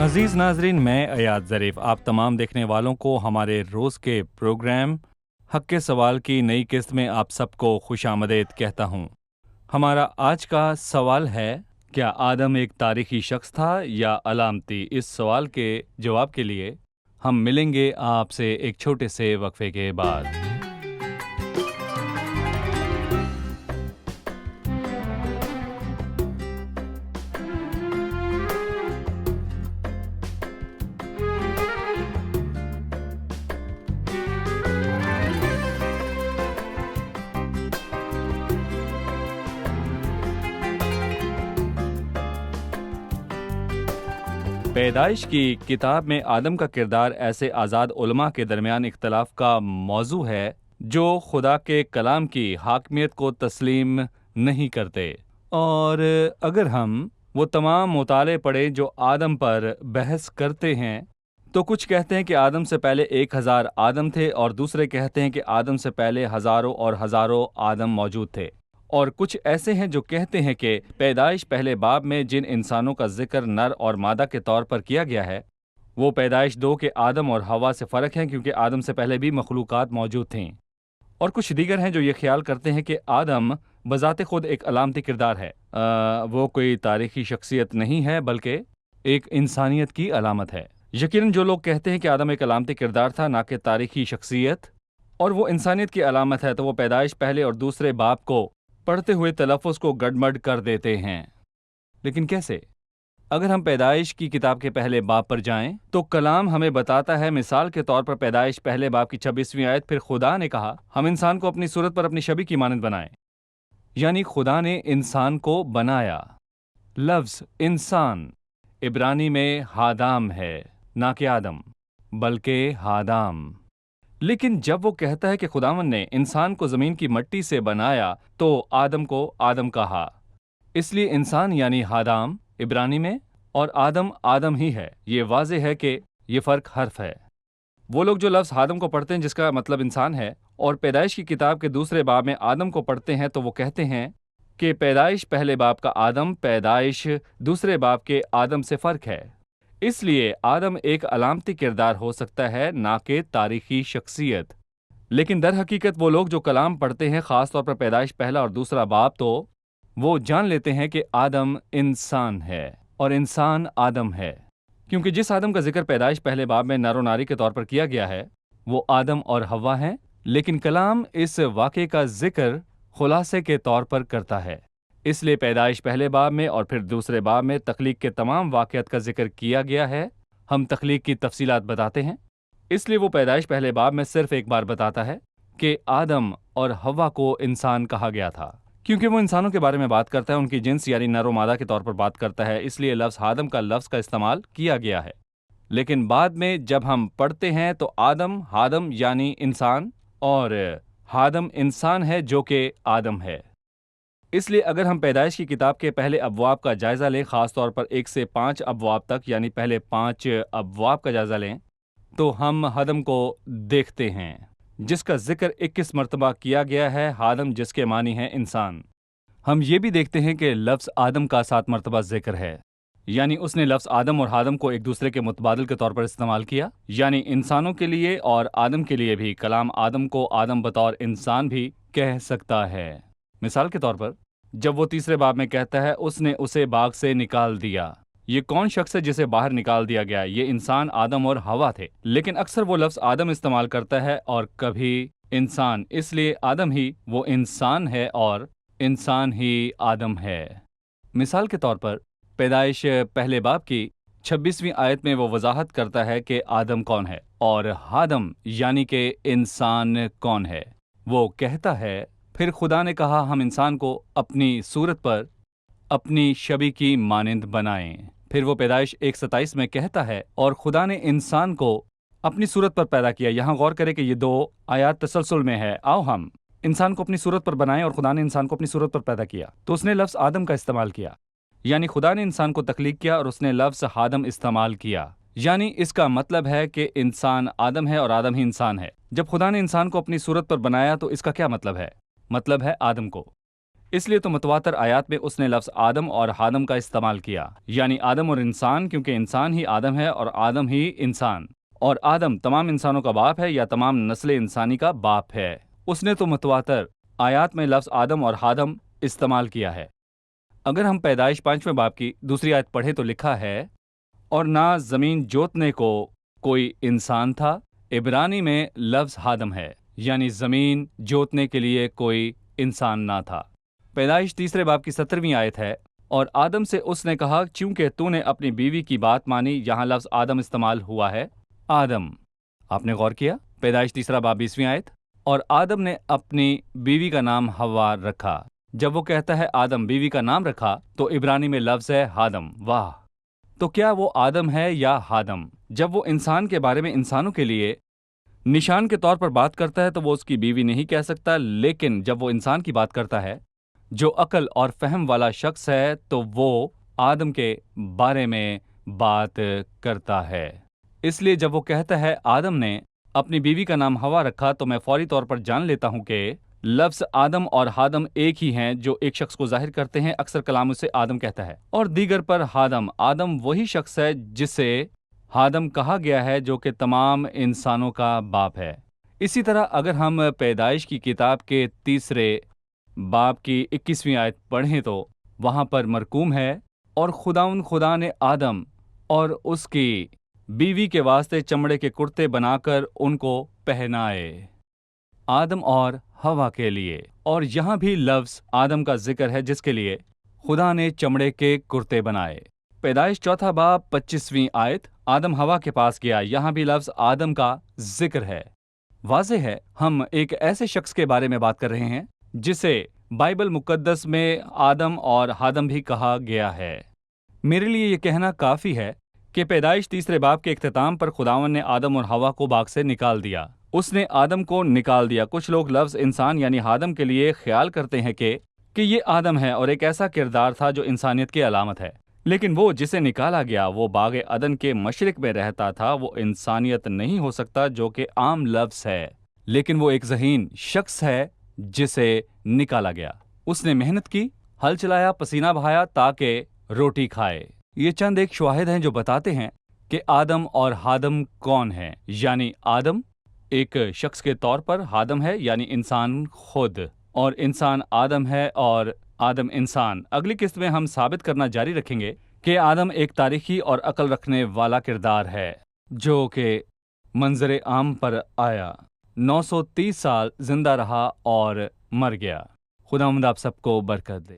अजीज नाजरीन, मैं अयाद ज़रीफ आप तमाम देखने वालों को हमारे रोज़ के प्रोग्राम हक के सवाल की नई किस्त में आप सबको खुशामदीद कहता हूँ। हमारा आज का सवाल है, क्या आदम एक तारीखी शख्स था या अलामती? इस सवाल के जवाब के लिए हम मिलेंगे आपसे एक छोटे से वक्फे के बाद। पैदाइश की किताब में आदम का किरदार ऐसे आज़ाद उलमा के दरमियान इख्तलाफ का मौजू है जो खुदा के कलाम की हाकमियत को तस्लीम नहीं करते। और अगर हम वो तमाम मुताले पढ़ें जो आदम पर बहस करते हैं, तो कुछ कहते हैं कि आदम से पहले 1000 आदम थे, और दूसरे कहते हैं कि आदम से पहले हज़ारों और हज़ारों आदम मौजूद थे। और कुछ ऐसे हैं जो कहते हैं कि पैदाइश पहले बाब में जिन इंसानों का जिक्र नर और मादा के तौर पर किया गया है, वो पैदाइश 2 के आदम और हवा से फ़र्क है, क्योंकि आदम से पहले भी मखलूक़ात मौजूद थीं। और कुछ दीगर हैं जो ये ख्याल करते हैं कि आदम बज़ाते खुद एक अलामती किरदार है। वो कोई तारीखी शख्सियत नहीं है, बल्कि एक इंसानियत की अलामत है। यकीनन जो लोग कहते हैं कि आदम एक अलामती किरदार था, ना कि तारीखी शख्सियत, और वो इंसानियत की अलामत है, तो वो पैदाइश पहले और दूसरे बाब को पढ़ते हुए तलफ़ुज़ को गड़बड़ कर देते हैं। लेकिन कैसे? अगर हम पैदाइश की किताब के पहले बाब पर जाएं, तो कलाम हमें बताता है, मिसाल के तौर पर पैदाइश पहले बाब की 26वीं आयत, फिर खुदा ने कहा हम इंसान को अपनी सूरत पर अपनी शबी की मानंद बनाएं। यानी खुदा ने इंसान को बनाया। लफ्ज़ इंसान इब्रानी में हादाम है, ना कि आदम, बल्कि हादाम। लेकिन जब वो कहता है कि खुदावन ने इंसान को ज़मीन की मिट्टी से बनाया, तो आदम को आदम कहा। इसलिए इंसान यानी हादाम इब्रानी में, और आदम आदम ही है। ये वाज़ेह है कि ये फ़र्क हर्फ है। वो लोग जो लफ्ज़ हादम को पढ़ते हैं, जिसका मतलब इंसान है, और पैदाइश की किताब के दूसरे बाब में आदम को पढ़ते हैं, तो वो कहते हैं कि पैदाइश पहले बाब का आदम पैदाइश दूसरे बाब के आदम से फ़र्क है। इसलिए आदम एक अलामती किरदार हो सकता है, ना कि तारीखी शख्सियत। लेकिन दर हकीकत वो लोग जो कलाम पढ़ते हैं, ख़ास तौर पर पैदाइश पहला और दूसरा बाब, तो वो जान लेते हैं कि आदम इंसान है और इंसान आदम है, क्योंकि जिस आदम का जिक्र पैदाइश पहले बाब में नर और नारी के तौर पर किया गया है, वो आदम और हव्वा हैं। लेकिन कलाम इस वाक़े का जिक्र खुलासे के तौर पर करता है। इसलिए पैदाइश पहले बाब में और फिर दूसरे बाब में तख्लीक के तमाम वाक़यात का जिक्र किया गया है। हम तख्लीक की तफसीलात बताते हैं, इसलिए वो पैदाइश पहले बाब में सिर्फ एक बार बताता है कि आदम और हव्वा को इंसान कहा गया था, क्योंकि वो इंसानों के बारे में बात करता है, उनकी जिन्स यानी नर व मादा के तौर पर बात करता है। इसलिए लफ्ज़ हादम का लफ्ज़ का इस्तेमाल किया गया है। लेकिन बाद में जब हम पढ़ते हैं, तो आदम हादम यानी इंसान, और हादम इंसान है जो कि आदम है। इसलिए अगर हम पैदाइश की किताब के पहले अबवाब का जायज़ा लें, ख़ास तौर पर 1 से 5 अबवाब तक, यानी पहले 5 अबवाब का जायज़ा लें, तो हम हादम को देखते हैं, जिसका जिक्र 21 मरतबा किया गया है। हादम जिसके मानी है इंसान। हम ये भी देखते हैं कि लफ्ज़ आदम का 7 मरतबा जिक्र है, यानी उसने लफ्ज़ आदम और हादम को एक दूसरे के मुतबादिल के तौर पर इस्तेमाल किया। यानी इंसानों के लिए और आदम के लिए भी कलाम आदम को आदम बतौर इंसान भी कह सकता है। मिसाल के तौर पर जब वो तीसरे बाब में कहता है उसने उसे बाग से निकाल दिया, ये कौन शख्स है जिसे बाहर निकाल दिया गया? ये इंसान आदम और हवा थे। लेकिन अक्सर वो लफ्ज़ आदम इस्तेमाल करता है और कभी इंसान, इसलिए आदम ही वो इंसान है और इंसान ही आदम है। मिसाल के तौर पर पैदाइश पहले बाब की 26वीं आयत में वो वजाहत करता है कि आदम कौन है और हादम यानी कि इंसान कौन है। वो कहता है, फिर खुदा ने कहा हम इंसान को अपनी सूरत पर अपनी शबी की मानिंद बनाएं। फिर वो पैदाइश 1:27 में कहता है, और खुदा ने इंसान को अपनी सूरत पर पैदा किया। यहाँ गौर करें कि ये 2 आयात तसलसल में है। आओ हम इंसान को अपनी सूरत पर बनाएं, और खुदा ने इंसान को अपनी सूरत पर पैदा किया, तो उसने लफ्ज़ आदम का इस्तेमाल किया। यानी खुदा ने इंसान को तख्लीक किया और उसने लफ्ज़ हादम इस्तेमाल किया। यानी इसका मतलब है कि इंसान आदम है और आदम ही इंसान है। जब खुदा ने इंसान को अपनी सूरत पर बनाया, तो इसका क्या मतलब है? मतलब है आदम को। اس لیے تو متواتر آیات میں اس نے لفظ آدم اور ہادم کا استعمال کیا، یعنی آدم اور انسان، کیونکہ انسان ہی آدم ہے اور آدم ہی انسان، اور آدم تمام انسانوں کا باپ ہے یا تمام نسل انسانی کا باپ ہے۔ اس نے تو متواتر آیات میں لفظ آدم اور ہادم استعمال کیا ہے۔ اگر ہم پیدائش 5ویں باب کی دوسری آیت پڑھیں تو لکھا ہے، اور نہ زمین جوتنے کو کوئی انسان تھا۔ عبرانی میں لفظ ہادم ہے، یعنی زمین جوتنے کے لیے کوئی انسان نہ تھا۔ پیدائش 3 باب کی 17ویں آیت ہے، اور آدم سے اس نے کہا چونکہ تو نے اپنی بیوی کی بات مانی، یہاں لفظ آدم استعمال ہوا ہے، آدم۔ آپ نے غور کیا؟ پیدائش 3 باب 20ویں آیت، اور آدم نے اپنی بیوی کا نام حوا رکھا۔ جب وہ کہتا ہے آدم بیوی کا نام رکھا تو عبرانی میں لفظ ہے ہادم۔ واہ! تو کیا وہ آدم ہے یا ہادم؟ جب وہ انسان کے بارے میں انسانوں کے لیے نشان کے طور پر بات کرتا ہے تو وہ اس کی بیوی نہیں کہہ سکتا، لیکن جب وہ انسان کی بات کرتا ہے جو عقل اور فہم والا شخص ہے تو وہ آدم کے بارے میں بات کرتا ہے۔ اس لیے جب وہ کہتا ہے آدم نے اپنی بیوی کا نام حوا رکھا تو میں فوری طور پر جان لیتا ہوں کہ لفظ آدم اور ہادم ایک ہی ہیں جو ایک شخص کو ظاہر کرتے ہیں۔ اکثر کلام اسے آدم کہتا ہے اور دیگر پر ہادم۔ آدم وہی شخص ہے جسے ہادم کہا گیا ہے جو کہ تمام انسانوں کا باپ ہے۔ اسی طرح اگر ہم پیدائش کی کتاب کے 3 باب کی 21ویں آیت پڑھیں تو وہاں پر مرقوم ہے، اور خدا نے آدم اور اس کی بیوی کے واسطے چمڑے کے کرتے بنا کر ان کو پہنائے، آدم اور ہوا کے لیے۔ اور یہاں بھی لفظ آدم کا ذکر ہے جس کے لیے خدا نے چمڑے کے کرتے بنائے۔ پیدائش 4 باب 25ویں آیت، آدم ہوا کے پاس گیا، یہاں بھی لفظ آدم کا ذکر ہے۔ واضح ہے ہم ایک ایسے شخص کے بارے میں بات کر رہے ہیں جسے بائبل مقدس میں آدم اور ہادم بھی کہا گیا ہے۔ میرے لیے یہ کہنا کافی ہے کہ پیدائش 3 باب کے اختتام پر خداوند نے آدم اور ہوا کو باغ سے نکال دیا۔ اس نے آدم کو نکال دیا۔ کچھ لوگ لفظ انسان یعنی ہادم کے لیے خیال کرتے ہیں کہ یہ آدم ہے اور ایک ایسا کردار تھا جو انسانیت کی علامت ہے، لیکن وہ جسے نکالا گیا وہ باغ عدن کے مشرق میں رہتا تھا۔ وہ انسانیت نہیں ہو سکتا جو کہ عام لفظ ہے، لیکن وہ ایک ذہین شخص ہے جسے نکالا گیا۔ اس نے محنت کی، ہل چلایا، پسینہ بہایا تاکہ روٹی کھائے۔ یہ چند ایک شواہد ہیں جو بتاتے ہیں کہ آدم اور ہادم کون ہیں، یعنی آدم ایک شخص کے طور پر، ہادم ہے یعنی انسان خود، اور انسان آدم ہے اور آدم انسان۔ اگلی قسط میں ہم ثابت کرنا جاری رکھیں گے کہ آدم ایک تاریخی اور عقل رکھنے والا کردار ہے جو کہ منظر عام پر آیا، 930 سال زندہ رہا اور مر گیا۔ خداوند آپ سب کو برکت دے۔